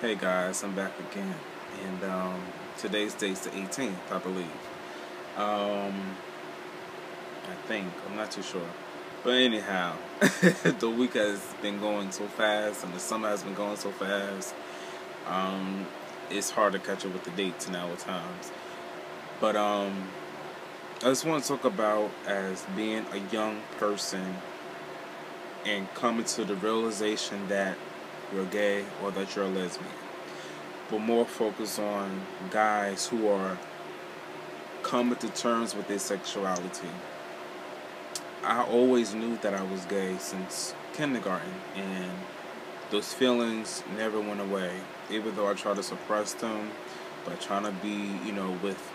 Hey guys, I'm back again, and today's date's the 18th, I believe. I think, I'm not too sure. But anyhow, the week has been going so fast, and the summer has been going so fast. It's hard to catch up with the dates now at times. But I just want to talk about as being a young person and coming to the realization that you're gay or that you're a lesbian. But more focus on guys who are coming to terms with their sexuality. I always knew that I was gay since kindergarten, and those feelings never went away. Even though I tried to suppress them, but trying to be, with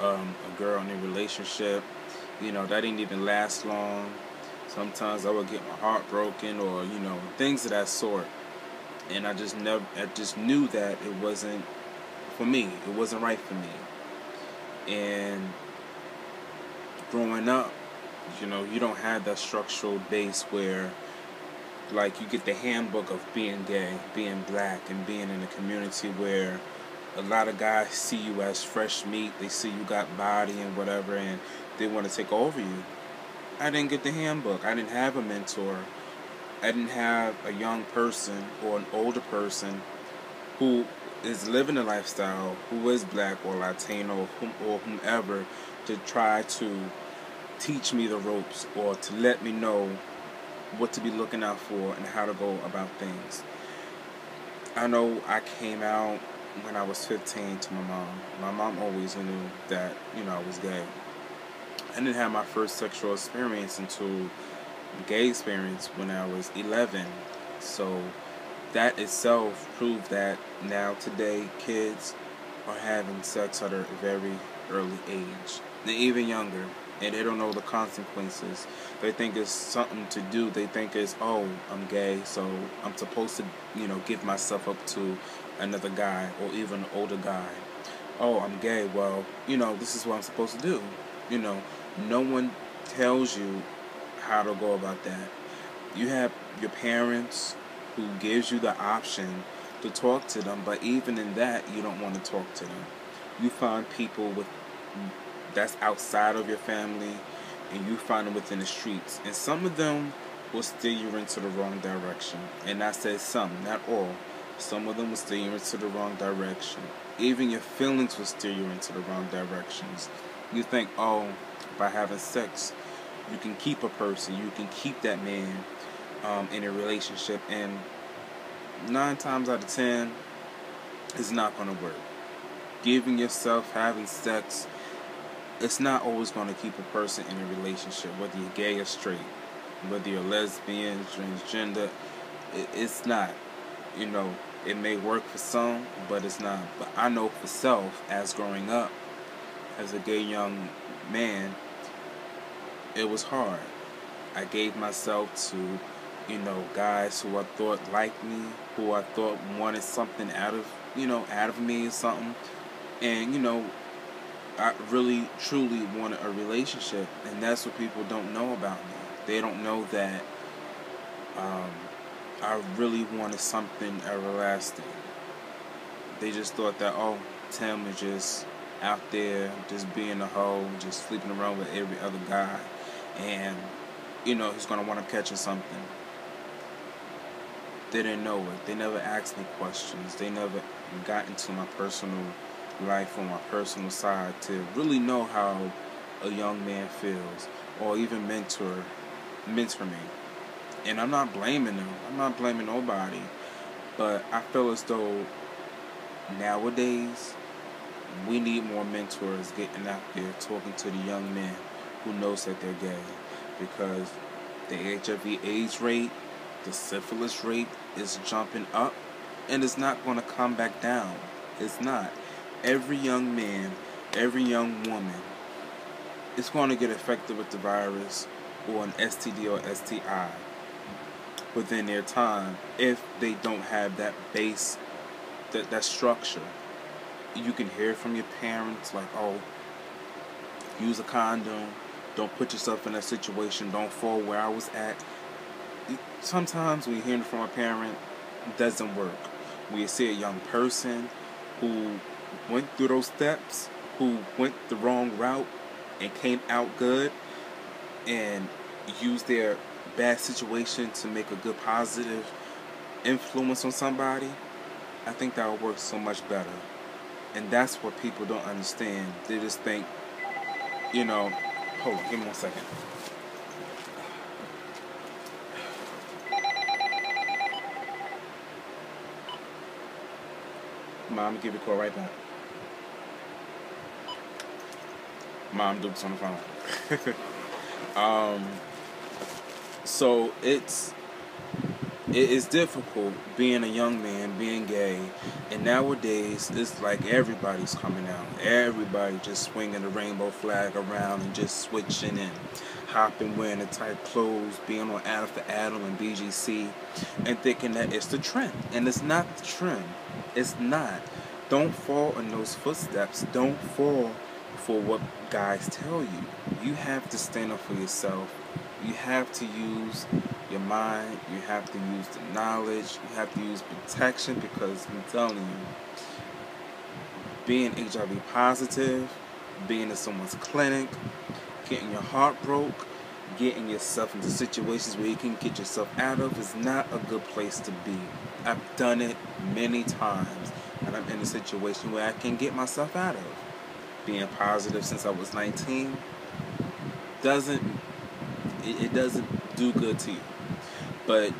a girl in a relationship, that didn't even last long. Sometimes I would get my heart broken, or things of that sort. And I just knew that it wasn't for me. It wasn't right for me. And growing up, you don't have that structural base where, like, you get the handbook of being gay, being black, and being in a community where a lot of guys see you as fresh meat. They see you got body and whatever, and they want to take over you. I didn't get the handbook. I didn't have a mentor. I didn't have a young person or an older person who is living a lifestyle, who is black or Latino or whomever, to try to teach me the ropes or to let me know what to be looking out for and how to go about things. I know I came out when I was 15 to my mom. My mom always knew that, I was gay. I didn't have my first sexual experience until gay experience when I was 11. So that itself proved that now today kids are having sex at a very early age. They're even younger, and they don't know the consequences. They think it's something to do. They think it's, oh, I'm gay, so I'm supposed to, give myself up to another guy or even an older guy. Oh, I'm gay, well, this is what I'm supposed to do. No one tells you how to go about that. You have your parents who gives you the option to talk to them, but even in that, you don't want to talk to them. You find people that's outside of your family, and you find them within the streets, and some of them will steer you into the wrong direction. And I said some, not all. Some of them will steer you into the wrong direction. Even your feelings will steer you into the wrong directions. You think, oh, by having sex, you can keep a person, you can keep that man in a relationship, and 9 times out of 10, it's not going to work. Giving yourself, having sex, it's not always going to keep a person in a relationship, whether you're gay or straight, whether you're lesbian, transgender, it's not. It may work for some, but it's not. But I know for self, as growing up, as a gay young man, it was hard. I gave myself to, guys who I thought liked me, who I thought wanted something out of me or something. And, I really, truly wanted a relationship. And that's what people don't know about me. They don't know that I really wanted something everlasting. They just thought that, oh, Tim is just out there, just being a hoe, just sleeping around with every other guy. And, he's going to want to catch or something. They didn't know it. They never asked me questions. They never got into my personal life or my personal side to really know how a young man feels, or even mentor me. And I'm not blaming them. I'm not blaming nobody. But I feel as though nowadays we need more mentors getting out there talking to the young men who knows that they're gay, because the HIV AIDS rate, the syphilis rate is jumping up, and it's not going to come back down. It's not. Every young man, every young woman is going to get affected with the virus or an STD or STI within their time if they don't have that base, that structure. You can hear from your parents like, oh, use a condom, don't put yourself in that situation, don't fall where I was at. Sometimes when you're hearing from a parent, it doesn't work. We see a young person who went through those steps, who went the wrong route and came out good, and used their bad situation to make a good positive influence on somebody, I think that would work so much better. And that's what people don't understand. They just think, hold on, give me 1 second. Mom, give you a call right back. Mom, Duke's on the phone. So it is difficult being a young man, being gay, and nowadays it's like everybody's coming out. Everybody just swinging the rainbow flag around and just switching and hopping, wearing the tight clothes, being on Ad for Adam and BGC, and thinking that it's the trend. And it's not the trend. It's not. Don't fall in those footsteps. Don't fall for what guys tell you. You have to stand up for yourself. You have to use your mind. You have to use the knowledge. You have to use protection, because I'm telling you, being HIV positive, being in someone's clinic, getting your heart broke, getting yourself into situations where you can get yourself out of is not a good place to be. I've done it many times, and I'm in a situation where I can get myself out of. Being positive since I was 19 doesn't do good to you. But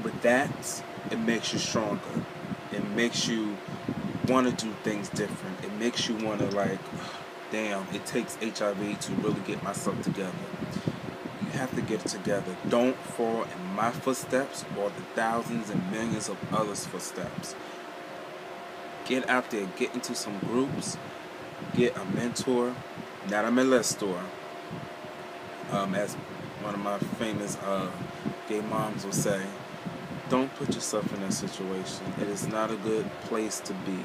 with that, it makes you stronger. It makes you want to do things different. It makes you want to damn, it takes HIV to really get myself together. You have to get it together. Don't fall in my footsteps or the thousands and millions of others' footsteps. Get out there, get into some groups, get a mentor, not a molestor. As one of my famous gay moms will say, don't put yourself in that situation. It is not a good place to be.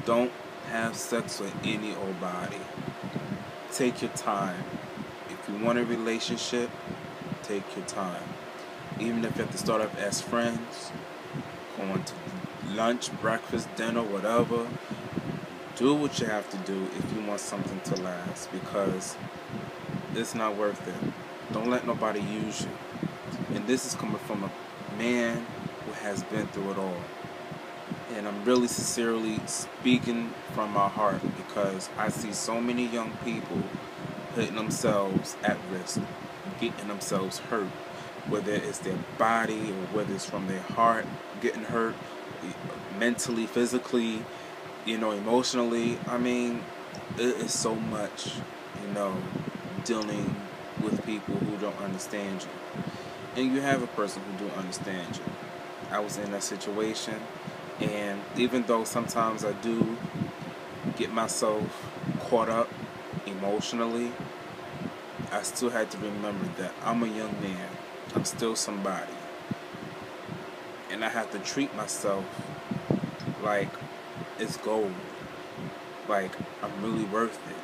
Don't have sex with any old body. Take your time. If you want a relationship, take your time. Even if you have to start off as friends, going to lunch, breakfast, dinner, whatever, do what you have to do if you want something to last, because it's not worth it. Don't let nobody use you. And this is coming from a man who has been through it all. And I'm really sincerely speaking from my heart, because I see so many young people putting themselves at risk, getting themselves hurt, whether it's their body or whether it's from their heart getting hurt, mentally, physically, emotionally. I mean, it is so much, dealing with people who don't understand you. And you have a person who do understand you. I was in that situation, and even though sometimes I do get myself caught up emotionally, I still had to remember that I'm a young man. I'm still somebody. And I have to treat myself like it's gold. Like I'm really worth it.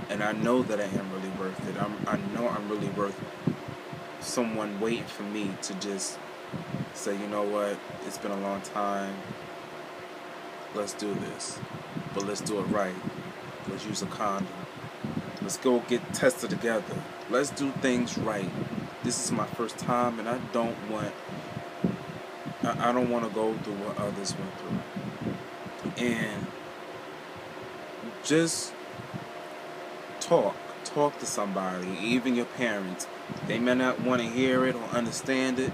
And I know that I am really worth it. I know I'm really worth someone waiting for me to just say, you know what, it's been a long time. Let's do this. But let's do it right. Let's use a condom. Let's go get tested together. Let's do things right. This is my first time, and I don't want to go through what others went through. And just talk to somebody, even your parents. They may not want to hear it or understand it,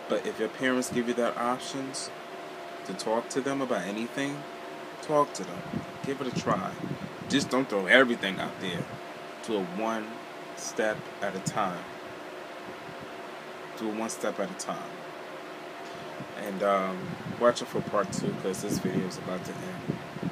but if your parents give you that options to talk to them about anything, talk to them. Give it a try. Just don't throw everything out there. Do it one step at a time. Do it one step at a time. And watch it for part 2, because this video is about to end.